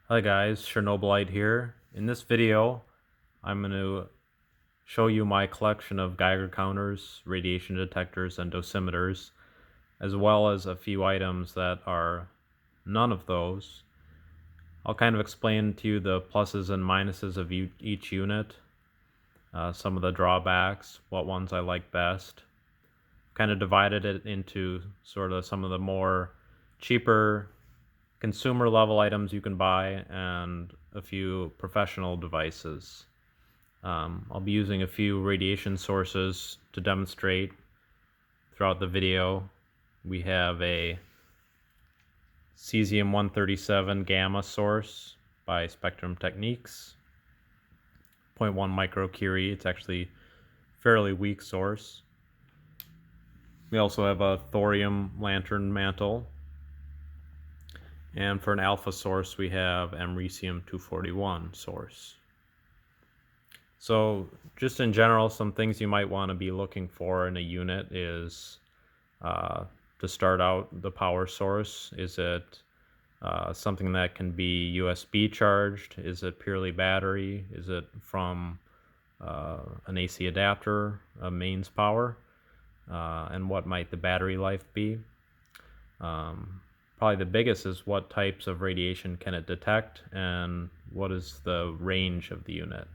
Hi guys, Chernobylite here. In this video, I'm going to show you my collection of Geiger counters, radiation detectors, and dosimeters, as well as a few items that are none of those. I'll kind of explain to you the pluses and minuses of each unit, some of the drawbacks, what ones I like best. Kind of divided it into sort of some of the more cheaper consumer level items you can buy and a few professional devices. I'll be using a few radiation sources to demonstrate throughout the video. We have a cesium-137 gamma source by Spectrum Techniques, 0.1 microcurie. It's actually a fairly weak source. We also have a thorium lantern mantle. And for an alpha source, we have americium-241 source. So just in general, some things you might want to be looking for in a unit is to start out the power source. Is it something that can be USB charged? Is it purely battery? Is it from an AC adapter, a mains power? And what might the battery life be? Probably the biggest is what types of radiation can it detect and what is the range of the unit.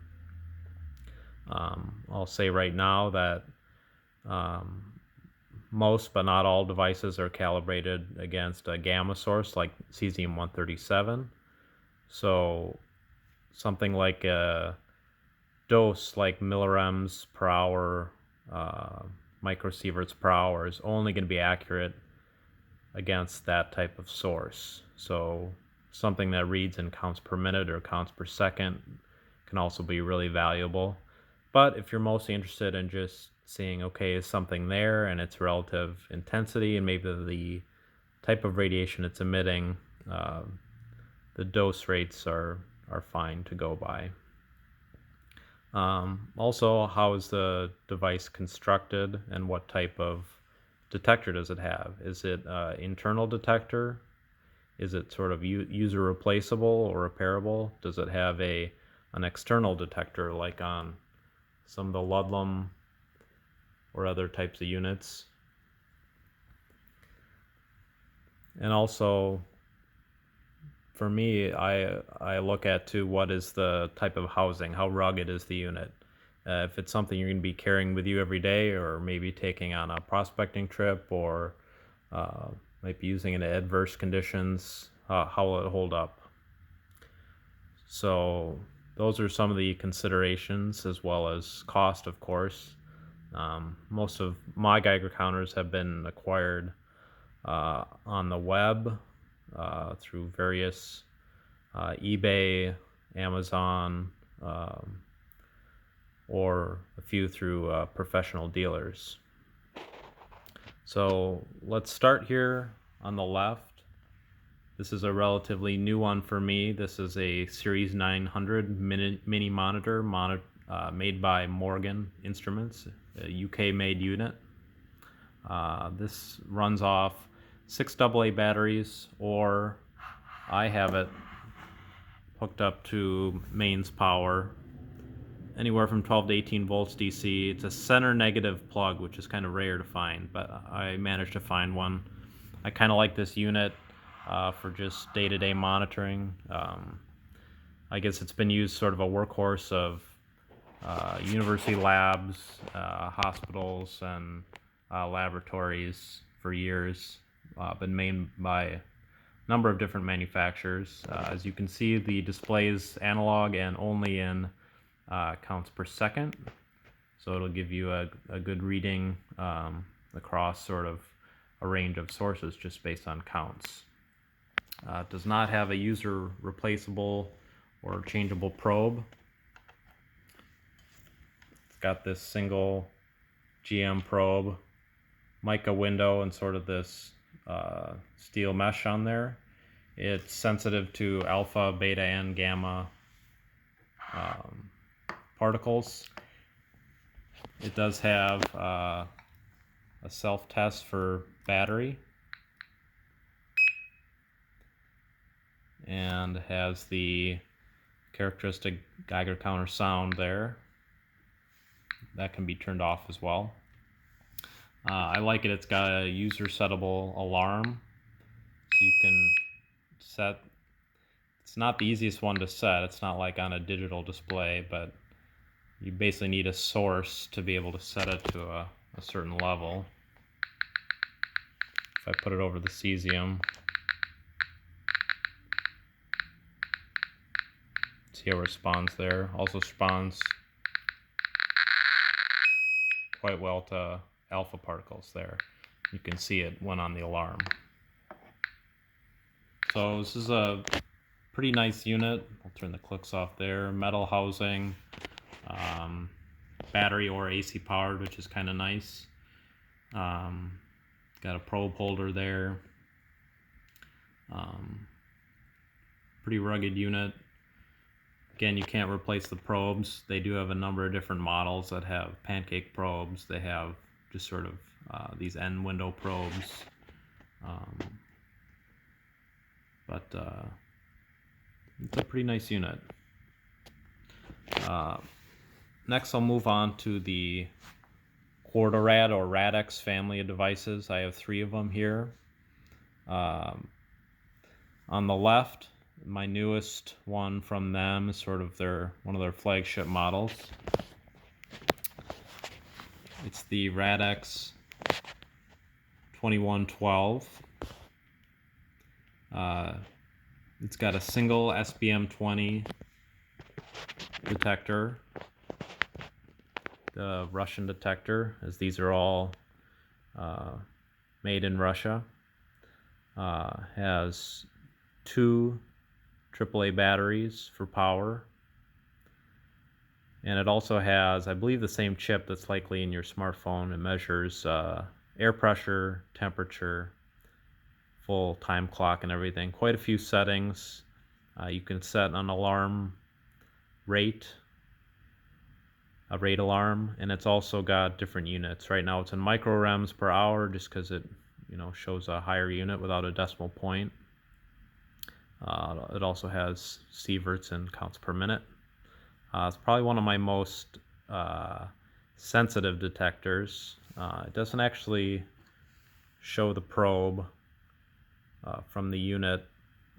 I'll say right now that most but not all devices are calibrated against a gamma source like cesium-137. So something like a dose like millirems per hour, microsieverts per hour is only going to be accurate against that type of source. So something that reads in counts per minute or counts per second can also be really valuable. But if you're mostly interested in just seeing, okay, is something there and its relative intensity and maybe the type of radiation it's emitting, the dose rates are fine to go by. Also, how is the device constructed and what type of detector does it have? Is it an internal detector? Is it sort of user replaceable or repairable? Does it have an external detector like on some of the Ludlum or other types of units? And also, for me, I look at to what is the type of housing, how rugged is the unit. If it's something you're going to be carrying with you every day, or maybe taking on a prospecting trip, or might be using it in adverse conditions, how will it hold up? So those are some of the considerations, as well as cost, of course. Most of my Geiger counters have been acquired on the web through various eBay, Amazon, or a few through professional dealers. So let's start here on the left. This is a relatively new one for me. This is a Series 900 mini monitor made by Morgan Instruments, a UK-made unit. This runs off 6 AA batteries, or I have it hooked up to mains power, anywhere from 12 to 18 volts DC. It's a center negative plug, which is kind of rare to find, but I managed to find one. I kind of like this unit for just day-to-day monitoring. I guess it's been used sort of a workhorse of university labs, hospitals, and laboratories for years. Been made by a number of different manufacturers. As you can see, the display is analog and only in counts per second, so it'll give you a good reading across sort of a range of sources just based on counts. It does not have a user replaceable or changeable probe. It's got this single GM probe, mica window, and sort of this steel mesh on there. It's sensitive to alpha, beta, and gamma particles. It does have a self-test for battery. and has the characteristic Geiger counter sound there. That can be turned off as well. I like it. It's got a user settable alarm, so you can set. It's not the easiest one to set. It's not like on a digital display, but you basically need a source to be able to set it to a certain level. If I put it over the cesium, see how it responds there. Also responds quite well to alpha particles there. You can see it when on the alarm. So this is a pretty nice unit. I'll turn the clicks off there. Metal housing, battery or AC powered, which is kind of nice. Got a probe holder there. Pretty rugged unit. Again, you can't replace the probes. They do have a number of different models that have pancake probes. They have just sort of these end window probes. But it's a pretty nice unit. Next, I'll move on to the Quartorad or Radix family of devices. I have 3 of them here. On the left, my newest one from them is sort of one of their flagship models. It's the Radix 2112. It's got a single SBM20 detector, the Russian detector, as these are all made in Russia. Has 2 AAA batteries for power, and it also has, I believe, the same chip that's likely in your smartphone. It measures air pressure, temperature, full time clock and everything. Quite a few settings. You can set an alarm rate, a rate alarm, and it's also got different units. Right now it's in microrems per hour just because it shows a higher unit without a decimal point. It also has sieverts and counts per minute. It's probably one of my most sensitive detectors. It doesn't actually show the probe from the unit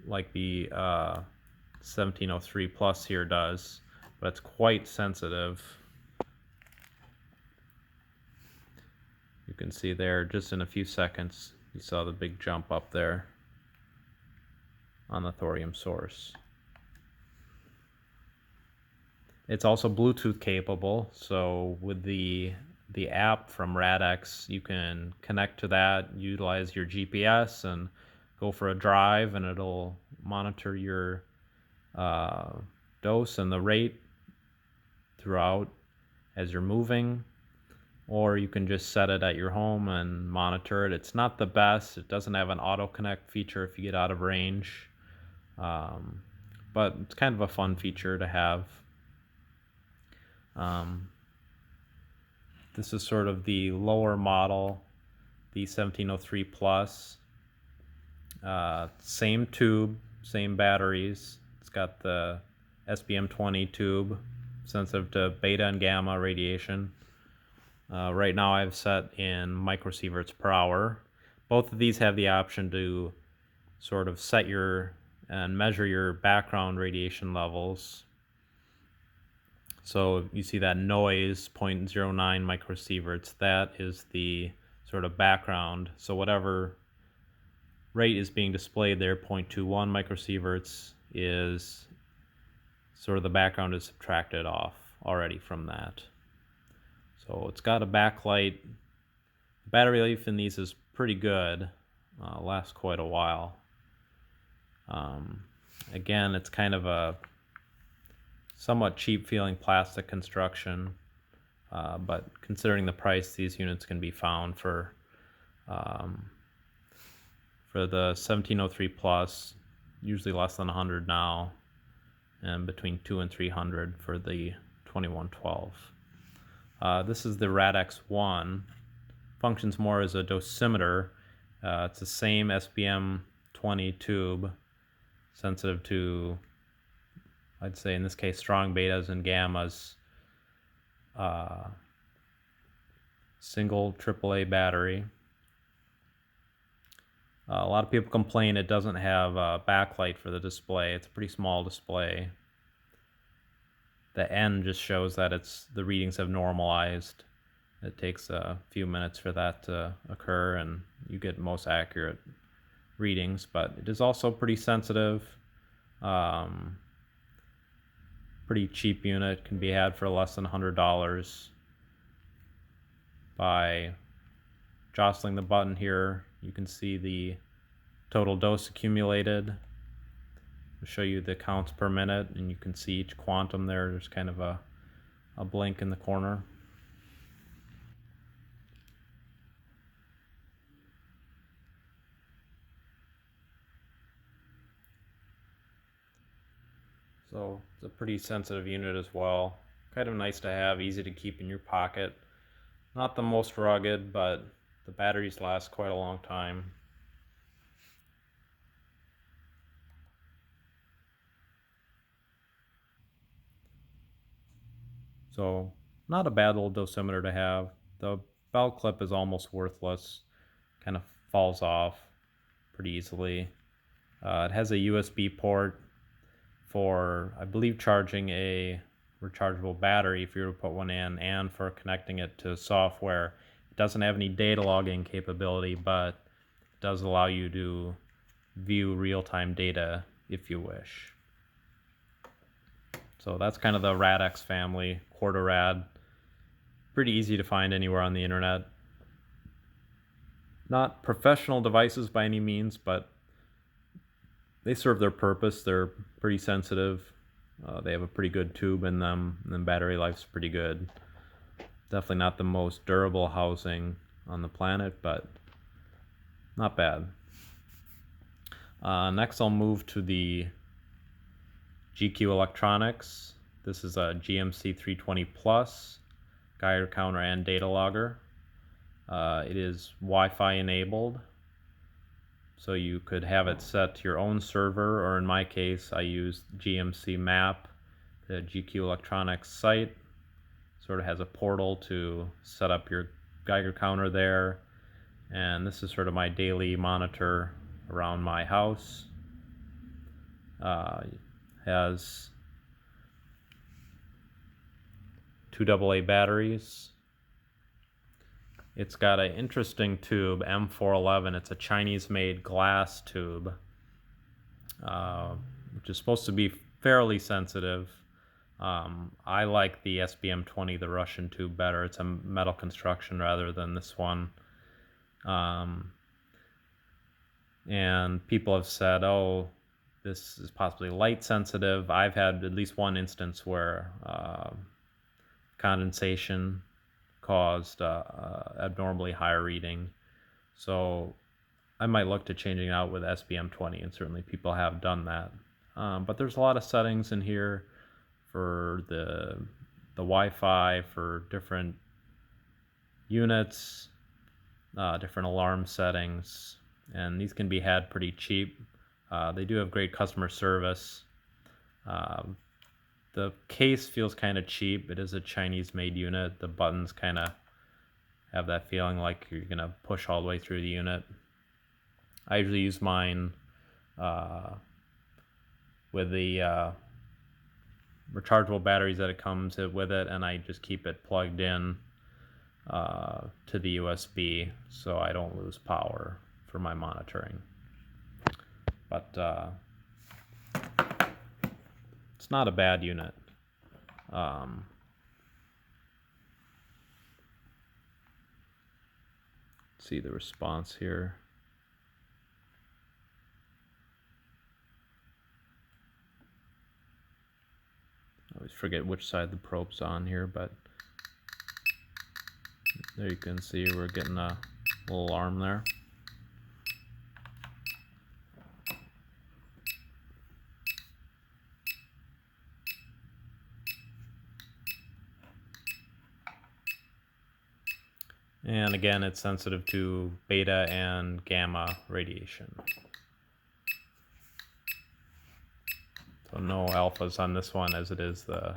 like the 1703 Plus here does, but it's quite sensitive. You can see there, just in a few seconds, you saw the big jump up there on the thorium source. It's also Bluetooth capable, so with the app from Radix, you can connect to that, utilize your GPS, and go for a drive, and it'll monitor your dose and the rate throughout as you're moving. Or you can just set it at your home and monitor it. It's not the best. It doesn't have an auto connect feature if you get out of range, but it's kind of a fun feature to have. This is sort of the lower model, the 1703 Plus. Same tube, same batteries. It's got the SBM20 tube, sensitive to beta and gamma radiation. Right now I've set in microsieverts per hour. Both of these have the option to sort of set and measure your background radiation levels. So you see that noise, 0.09 microsieverts, that is the sort of background. So whatever rate is being displayed there, 0.21 microsieverts, is sort of the background is subtracted off already from that. So it's got a backlight. The battery life in these is pretty good. Lasts quite a while. Again, it's kind of a somewhat cheap feeling plastic construction, but considering the price, these units can be found for the 1703 Plus, usually less than 100 now, and between 200 and 300 for the 2112. This is the Radix 1. Functions more as a dosimeter. It's the same SBM20 tube, sensitive to, I'd say in this case, strong betas and gammas. Single AAA battery. A lot of people complain it doesn't have a backlight for the display. It's a pretty small display. The N just shows that the readings have normalized. It takes a few minutes for that to occur and you get most accurate readings, but it is also pretty sensitive. Pretty cheap unit, can be had for less than $100 by jostling the button here. You can see the total dose accumulated. I'll show you the counts per minute, and you can see each quantum there. There's kind of a blink in the corner. So it's a pretty sensitive unit as well. Kind of nice to have, easy to keep in your pocket. Not the most rugged, but the batteries last quite a long time. So not a bad little dosimeter to have. The belt clip is almost worthless. Kind of falls off pretty easily. It has a USB port for, I believe, charging a rechargeable battery if you were to put one in, and for connecting it to software. It doesn't have any data logging capability, but it does allow you to view real-time data if you wish. So that's kind of the RadX family, Quarterad. Pretty easy to find anywhere on the internet. Not professional devices by any means, but they serve their purpose. They're pretty sensitive. They have a pretty good tube in them, and then battery life's pretty good. Definitely not the most durable housing on the planet, but not bad. Next I'll move to the GQ Electronics. This is a GMC 320 Plus Geiger counter and data logger. It is Wi-Fi enabled, so you could have it set to your own server, or in my case I use GMC Map, the GQ Electronics site. Sort of has a portal to set up your Geiger counter there, and this is sort of my daily monitor around my house. Has 2 AA batteries. It's got an interesting tube, M411. It's a Chinese-made glass tube, which is supposed to be fairly sensitive. I like the SBM20, the Russian tube, better. It's a metal construction rather than this one. And people have said, oh, this is possibly light sensitive. I've had at least one instance where condensation caused abnormally higher reading. So I might look to changing it out with SBM20, and certainly people have done that. But there's a lot of settings in here for the Wi-Fi, for different units, different alarm settings, and these can be had pretty cheap. They do have great customer service. The case feels kind of cheap. It is a Chinese-made unit. The buttons kind of have that feeling like you're going to push all the way through the unit. I usually use mine with the rechargeable batteries that it comes with it, and I just keep it plugged in to the USB so I don't lose power for my monitoring. But it's not a bad unit. See the response here. I always forget which side the probe's on here, but there you can see we're getting a little alarm there. And again, it's sensitive to beta and gamma radiation. So no alphas on this one, as it is the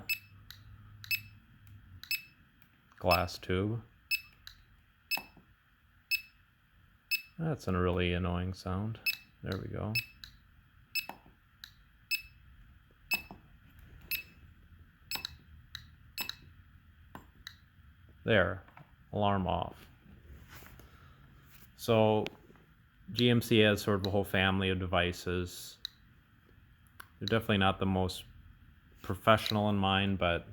glass tube. That's a really annoying sound. There we go. There, alarm off. So GMC has sort of a whole family of devices. They're definitely not the most professional in mind, but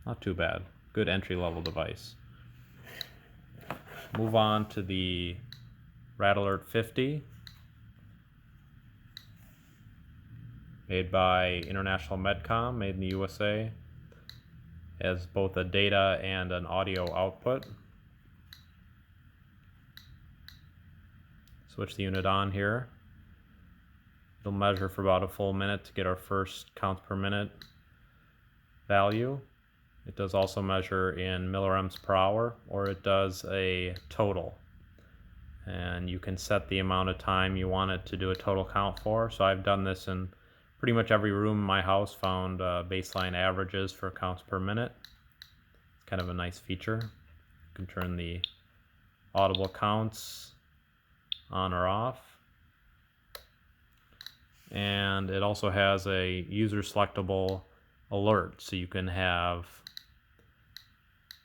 not too bad. Good entry-level device. Move on to the Rad Alert 50, made by International Medcom, made in the USA. Has both a data and an audio output. Switch the unit on here. It'll measure for about a full minute to get our first counts per minute value. It does also measure in millirems per hour, or it does a total. And you can set the amount of time you want it to do a total count for. So I've done this in pretty much every room in my house, found baseline averages for counts per minute. It's kind of a nice feature. You can turn the audible counts on or off. And it also has a user selectable alert, so you can have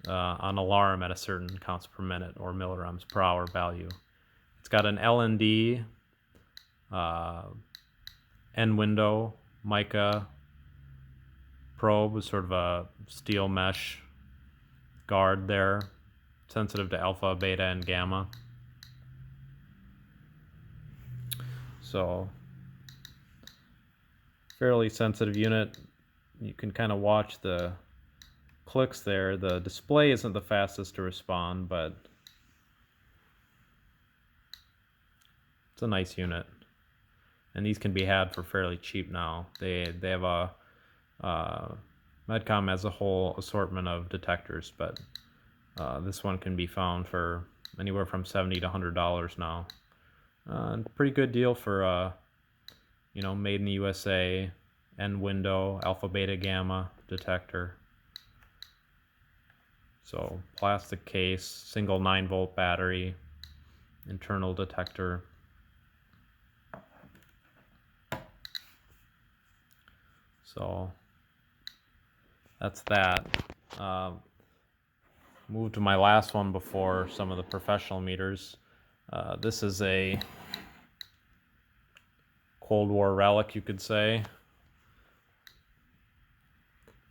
an alarm at a certain counts per minute or millirems per hour value. It's got an LND end window mica probe with sort of a steel mesh guard there, sensitive to alpha, beta, and gamma. So fairly sensitive unit. You can kind of watch the clicks there. The display isn't the fastest to respond, but it's a nice unit. And these can be had for fairly cheap now. They have a Medcom has a whole assortment of detectors, but this one can be found for anywhere from $70 to $100 now. Pretty good deal for made in the USA, end window, alpha, beta, gamma detector. So plastic case, single 9-volt battery, internal detector. So that's that. Move to my last one before some of the professional meters. This is a Cold War relic, you could say.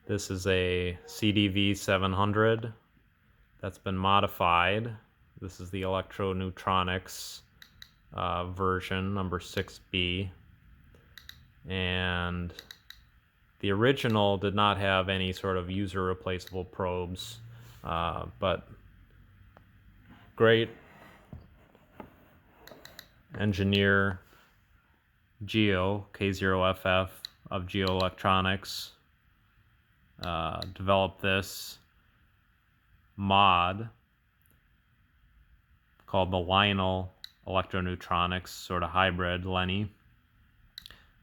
This is a CDV 700 that's been modified. This is the Electroneutronics version, number 6B. And the original did not have any sort of user replaceable probes, but great engineer Geo, K0FF of Geo Electronics, developed this mod called the Lionel Electroneutronics, sort of hybrid Lenny.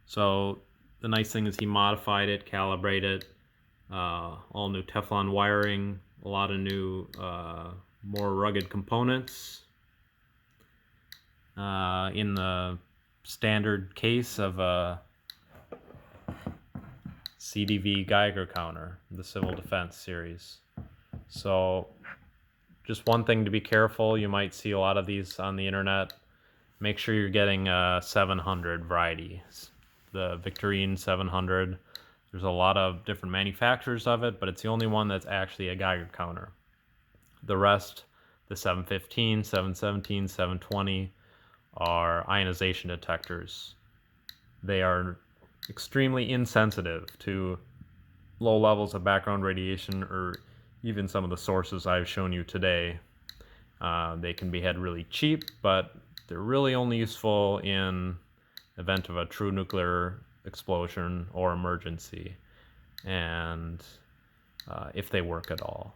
So the nice thing is he modified it, calibrated it, all new Teflon wiring, a lot of new, more rugged components. In the standard case of a CDV Geiger counter, the Civil Defense series. So just one thing to be careful, you might see a lot of these on the internet. Make sure you're getting 700 varieties. The Victorine 700, there's a lot of different manufacturers of it, but it's the only one that's actually a Geiger counter. The rest, the 715, 717, 720, are ionization detectors. They are extremely insensitive to low levels of background radiation or even some of the sources I've shown you today. They can be had really cheap, but they're really only useful in event of a true nuclear explosion or emergency, and if they work at all.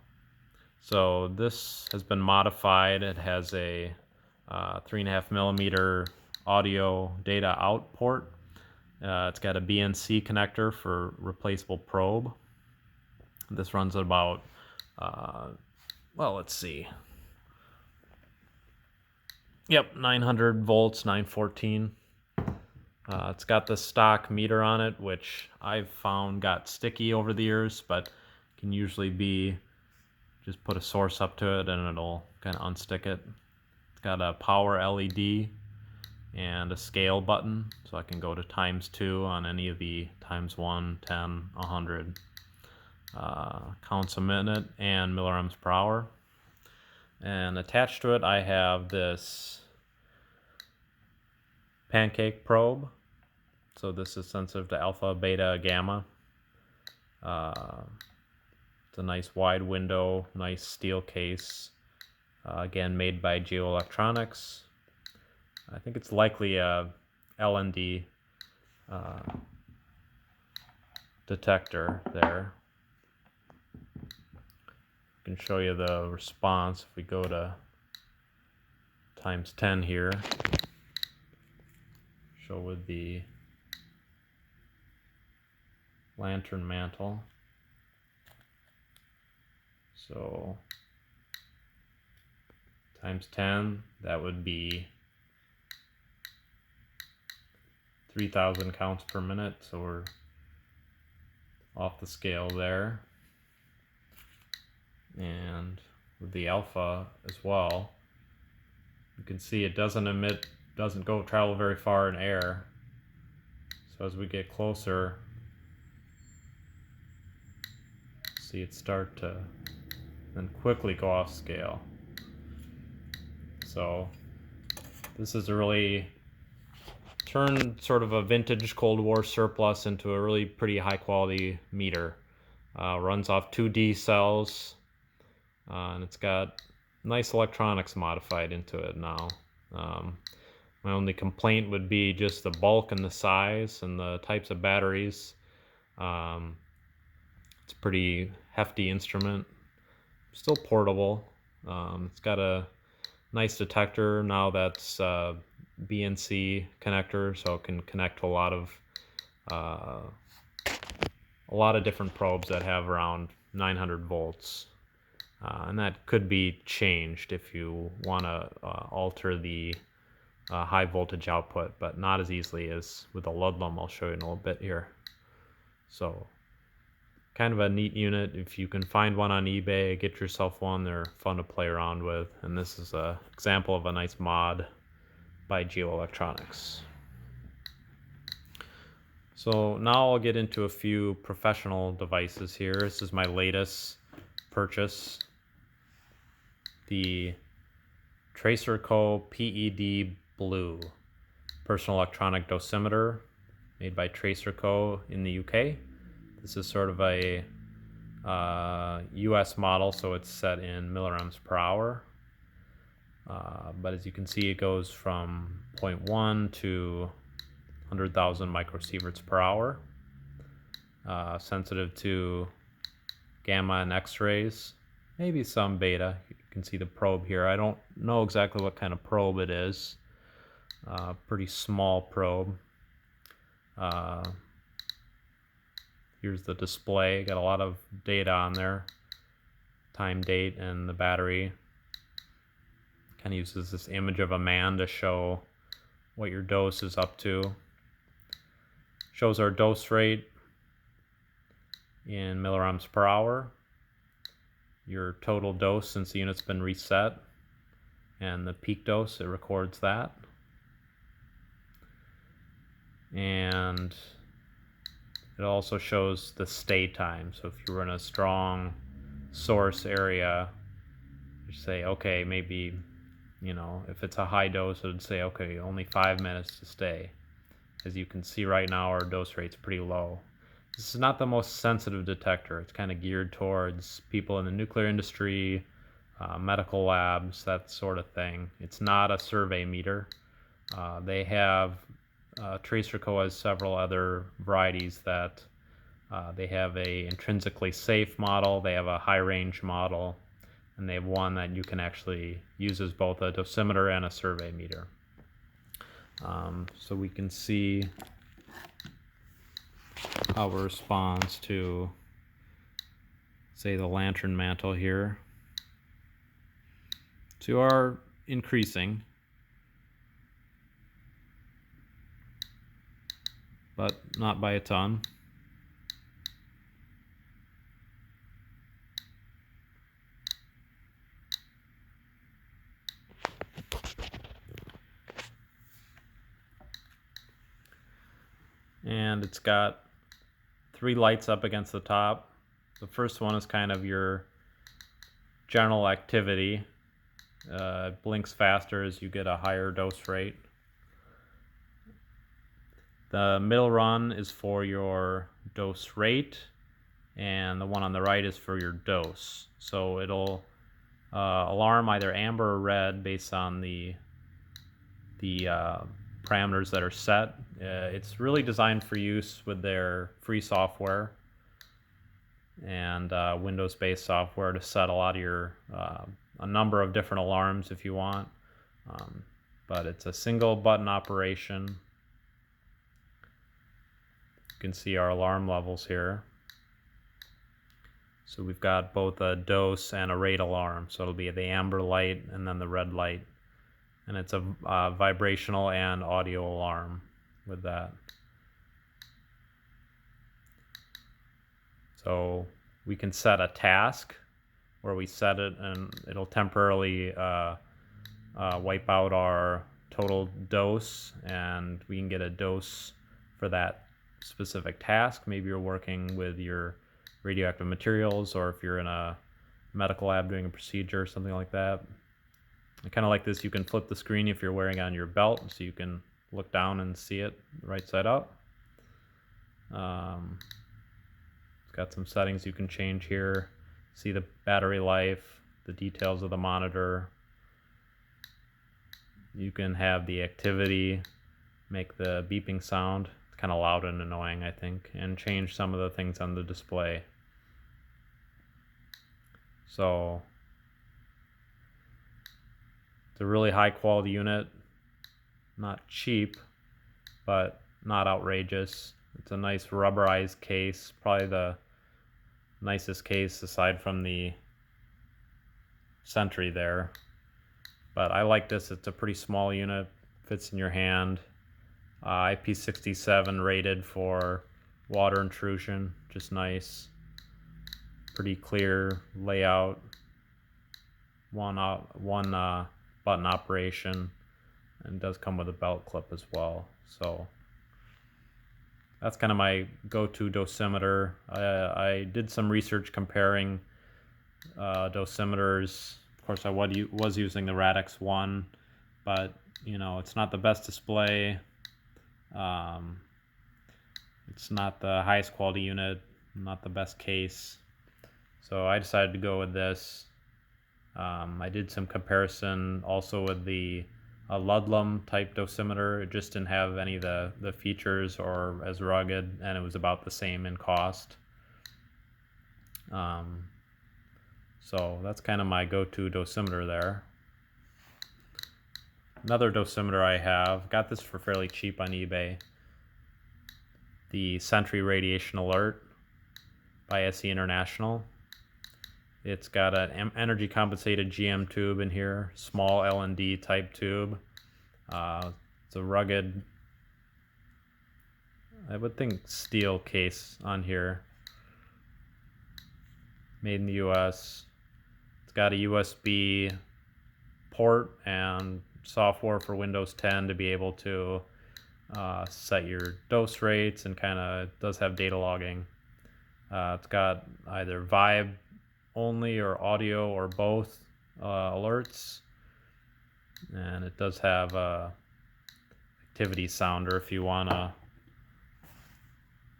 So this has been modified. It has a 3.5 millimeter audio data out port. It's got a BNC connector for replaceable probe. This runs at about, well, let's see. Yep, 900 volts, 914. It's got the stock meter on it, which I've found got sticky over the years, but can usually be just put a source up to it and it'll kind of unstick it. It's got a power LED and a scale button, so I can go to ×2 on any of the ×1, 10, 100. Counts a minute and milliamps per hour. And attached to it I have this pancake probe. So this is sensitive to alpha, beta, gamma. It's a nice wide window, nice steel case. Again, made by Geoelectronics. I think it's likely a LND detector there. I can show you the response if we go to ×10 here. Show with the lantern mantle. So ×10, that would be 3,000 counts per minute, so we're off the scale there. And with the alpha as well, you can see it doesn't travel very far in air. So as we get closer, see it start to then quickly go off scale. So this is a really turned sort of a vintage Cold War surplus into a really pretty high quality meter. Runs off 2D cells, and it's got nice electronics modified into it now. My only complaint would be just the bulk and the size and the types of batteries. It's a pretty hefty instrument, still portable. It's got a nice detector now that's BNC connector, so it can connect to a lot of different probes that have around 900 volts. And that could be changed if you want to alter the high voltage output, but not as easily as with the Ludlum. I'll show you in a little bit here. So kind of a neat unit. If you can find one on eBay, get yourself one. They're fun to play around with. And this is an example of a nice mod by Geoelectronics. So now I'll get into a few professional devices here. This is my latest purchase. The TracerCo PED Blue personal electronic dosimeter, made by TracerCo in the UK. This is sort of a US model, so it's set in milliamps per hour. But as you can see, it goes from 0.1 to 100,000 microsieverts per hour. Sensitive to gamma and X-rays, maybe some beta. You can see the probe here. I don't know exactly what kind of probe it is. Pretty small probe. Here's the display. Got a lot of data on there. Time, date, and the battery. Kind of uses this image of a man to show what your dose is up to. Shows our dose rate in milliamps per hour. Your total dose since the unit's been reset. And the peak dose, it records that. And it also shows the stay time. So if you were in a strong source area, you say, okay, maybe, if it's a high dose, it would say, okay, only 5 minutes to stay. As you can see right now, our dose rate's pretty low. This is not the most sensitive detector. It's kind of geared towards people in the nuclear industry, medical labs, that sort of thing. It's not a survey meter. They have TracerCo has several other varieties that they have a intrinsically safe model, they have a high range model, and they have one that you can actually use as both a dosimeter and a survey meter. so we can see how it responds to, say, the lantern mantle here. So you are increasing, but not by a ton. And it's got 3 lights up against the top. The first one is kind of your general activity. It blinks faster as you get a higher dose rate. The middle run is for your dose rate, and the one on the right is for your dose. So it'll alarm either amber or red based on the parameters that are set. It's really designed for use with their free software and Windows-based software to set a lot of your a number of different alarms if you want, but it's a single button operation. You can see our alarm levels here. So we've got both a dose and a rate alarm. So it'll be the amber light and then the red light. And it's a vibrational and audio alarm with that. So we can set a task where we set it and it'll temporarily wipe out our total dose, and we can get a dose for that specific task. Maybe you're working with your radioactive materials, or if you're in a medical lab doing a procedure or something like that. I kind of like this. You can flip the screen if you're wearing it on your belt, so you can look down and see it right side up. It's got some settings you can change here. See the battery life, the details of the monitor. You can have the activity make the beeping sound. It's kind of loud and annoying, I think, and change some of the things on the display. So it's a really high quality unit, not cheap, but not outrageous. It's a nice rubberized case, probably the nicest case aside from the Sentry there. But I like this. It's a pretty small unit, fits in your hand. IP67 rated for water intrusion, just nice. Pretty clear layout. One button operation, and does come with a belt clip as well. So that's kind of my go-to dosimeter. I did some research comparing dosimeters. Of course, I was using the Radix 1, but you know, it's not the best display. It's not the highest quality unit, not the best case. So I decided to go with this. I did some comparison also with the Ludlum type dosimeter. It just didn't have any of the features or as rugged, and it was about the same in cost. So that's kind of my go-to dosimeter there. Another dosimeter I have, got this for fairly cheap on eBay. The Sentry Radiation Alert by SE International. It's got an energy compensated GM tube in here, small L&D type tube. It's a rugged, I would think, steel case on here. Made in the US. It's got a USB port and software for Windows 10 to be able to set your dose rates, and kind of does have data logging. It's got either vibe only or audio or both alerts, and it does have a activity sounder if you want to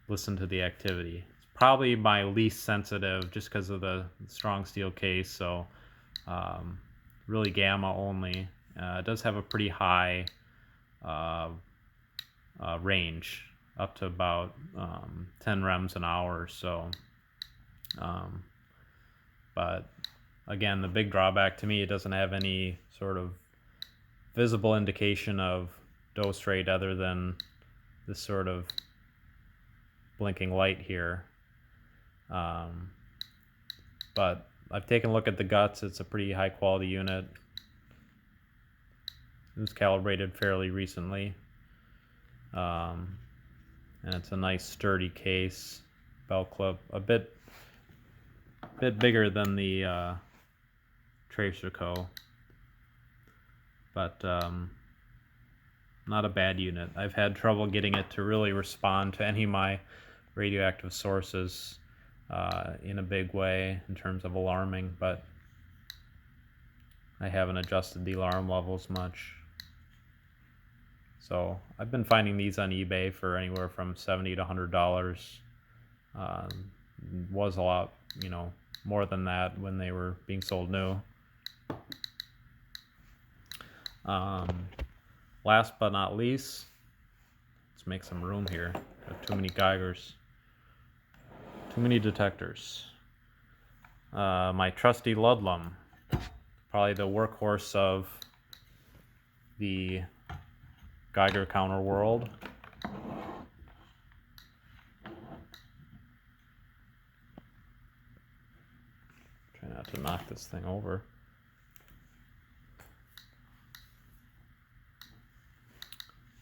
listen to the activity. It's probably my least sensitive just because of the strong steel case, so really gamma only. It does have a pretty high range, up to about 10 rems an hour or so. But again, the big drawback to me, it doesn't have any sort of visible indication of dose rate other than this sort of blinking light here. But I've taken a look at the guts. It's a pretty high quality unit. It was calibrated fairly recently. And it's a nice sturdy case. Belt clip, a bit bigger than the Tracer Co. But not a bad unit. I've had trouble getting it to really respond to any of my radioactive sources in a big way in terms of alarming, but I haven't adjusted the alarm levels much. So I've been finding these on eBay for anywhere from $70 to $100. Was a lot, more than that when they were being sold new. Last but not least, let's make some room here. Got too many Geigers. Too many detectors. My trusty Ludlum. Probably the workhorse of the Geiger counter world. Try not to knock this thing over.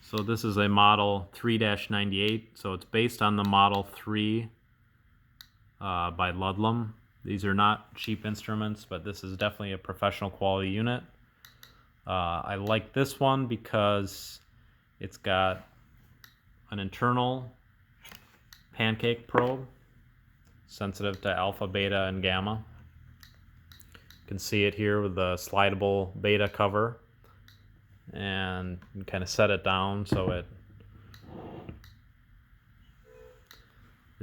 So this is a Model 3-98, so it's based on the Model 3 by Ludlum. These are not cheap instruments, but this is definitely a professional quality unit. I like this one because it's got an internal pancake probe, sensitive to alpha, beta, and gamma. You can see it here with the slidable beta cover, and you can kind of set it down so it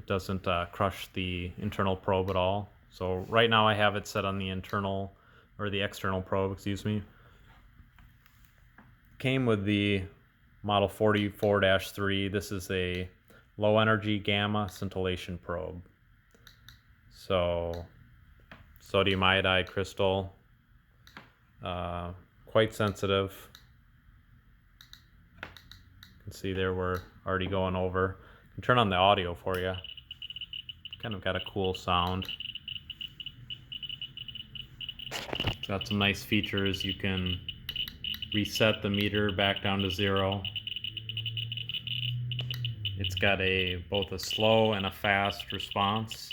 doesn't crush the internal probe at all. So right now I have it set on the internal, or the external probe, excuse me. Came with the Model 44-3. This is a low energy gamma scintillation probe. So sodium iodide crystal, quite sensitive. You can see there we're already going over. I can turn on the audio for you. Kind of got a cool sound. It's got some nice features. You can reset the meter back down to 0. It's got both a slow and a fast response.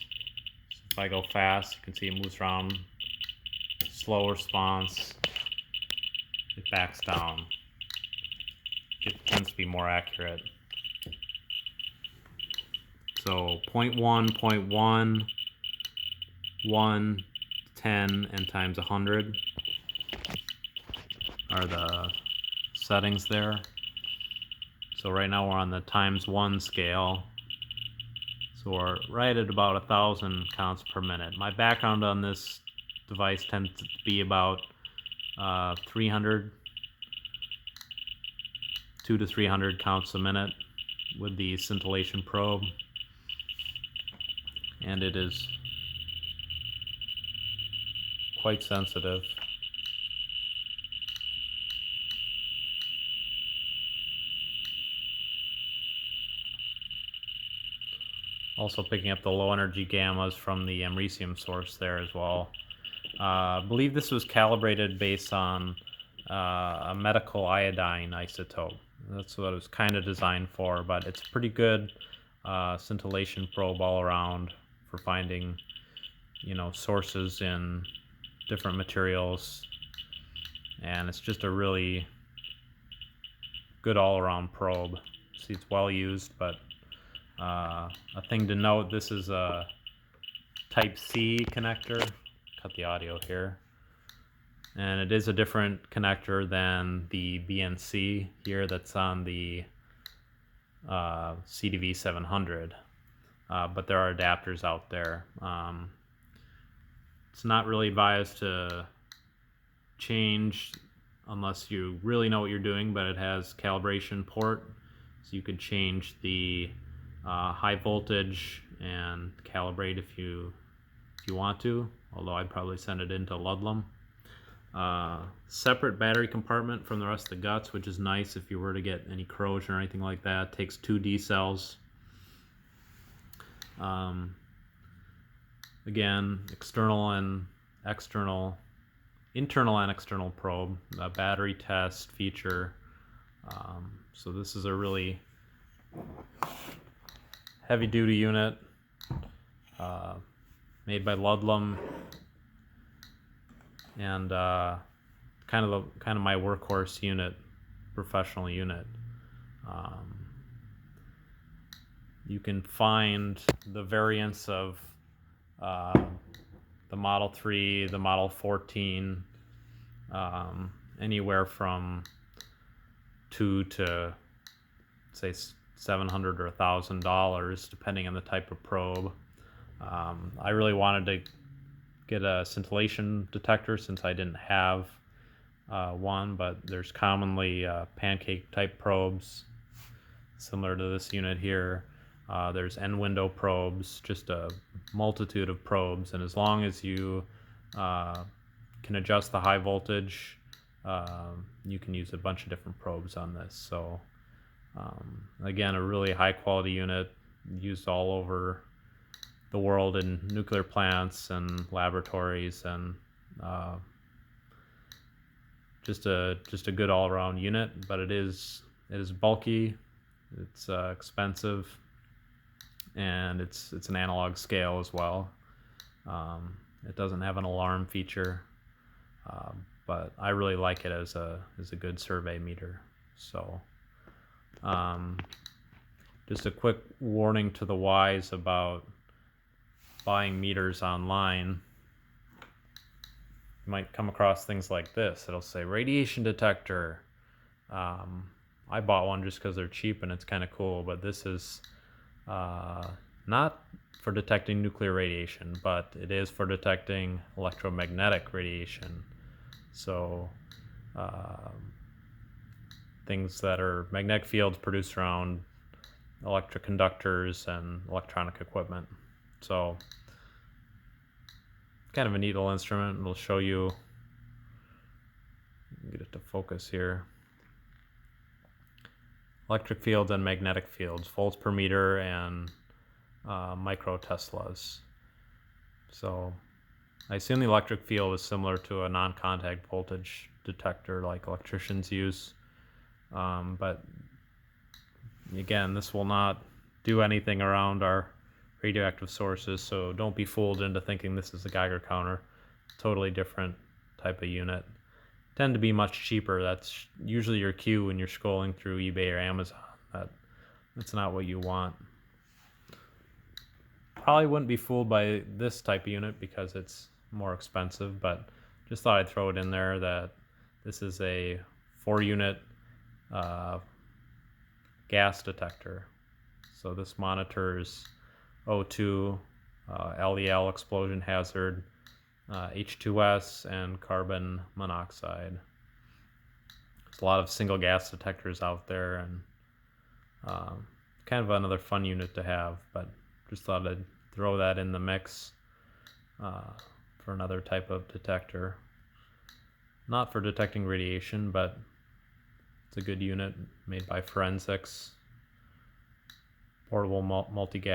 So if I go fast, you can see it moves around. Slow response, it backs down. It tends to be more accurate. So 0.1, 0.1, 1, 10, and times 100 are the settings there. So right now we're on the times 1 scale. So we're right at about 1,000 counts per minute. My background on this device tends to be about 200 to 300 counts a minute with the scintillation probe. And it is quite sensitive. Also picking up the low energy gammas from the americium source there as well. I believe this was calibrated based on a medical iodine isotope. That's what it was kind of designed for, but it's a pretty good scintillation probe all around for finding, sources in different materials, and it's just a really good all-around probe. See, it's well used, but a thing to note, this is a Type C connector. Cut the audio here. And it is a different connector than the BNC here that's on the CDV 700. But there are adapters out there. It's not really advised to change unless you really know what you're doing, but it has calibration port, so you could change the high voltage and calibrate if you want to, although I'd probably send it into Ludlum. Separate battery compartment from the rest of the guts, which is nice if you were to get any corrosion or anything like that. Takes 2 D cells. Again, internal and external probe, a battery test feature. So this is a really heavy duty unit, made by Ludlum, and kind of my workhorse unit, professional unit. You can find the variants of the Model 3, the Model 14, anywhere from $2 to say $700 or $1,000, depending on the type of probe. I really wanted to get a scintillation detector since I didn't have one, but there's commonly pancake type probes similar to this unit here. There's end window probes, just a multitude of probes, and as long as you can adjust the high voltage, you can use a bunch of different probes on this. So again, a really high quality unit used all over the world in nuclear plants and laboratories, and just a good all-around unit. But it is bulky, it's expensive, and it's an analog scale as well. It doesn't have an alarm feature, but I really like it as a good survey meter. So just a quick warning to the wise about buying meters online. You might come across things like this. It'll say radiation detector. I bought one just because they're cheap and it's kind of cool, but this is not for detecting nuclear radiation, but it is for detecting electromagnetic radiation. So things that are magnetic fields produced around electric conductors and electronic equipment. So kind of a neat little instrument. It'll show you, get it to focus here, electric fields and magnetic fields, volts per meter and micro Teslas. So I assume the electric field is similar to a non-contact voltage detector like electricians use, but again, this will not do anything around our radioactive sources, so don't be fooled into thinking this is a Geiger counter. Totally different type of unit. Tend to be much cheaper. That's usually your cue when you're scrolling through eBay or Amazon. That's not what you want. Probably wouldn't be fooled by this type of unit because it's more expensive, but just thought I'd throw it in there that this is a 4-unit gas detector. So this monitors O2, LEL explosion hazard, H2S, and carbon monoxide. There's a lot of single gas detectors out there, and kind of another fun unit to have, but just thought I'd throw that in the mix for another type of detector. Not for detecting radiation, but it's a good unit made by Forensics. Portable multi-gas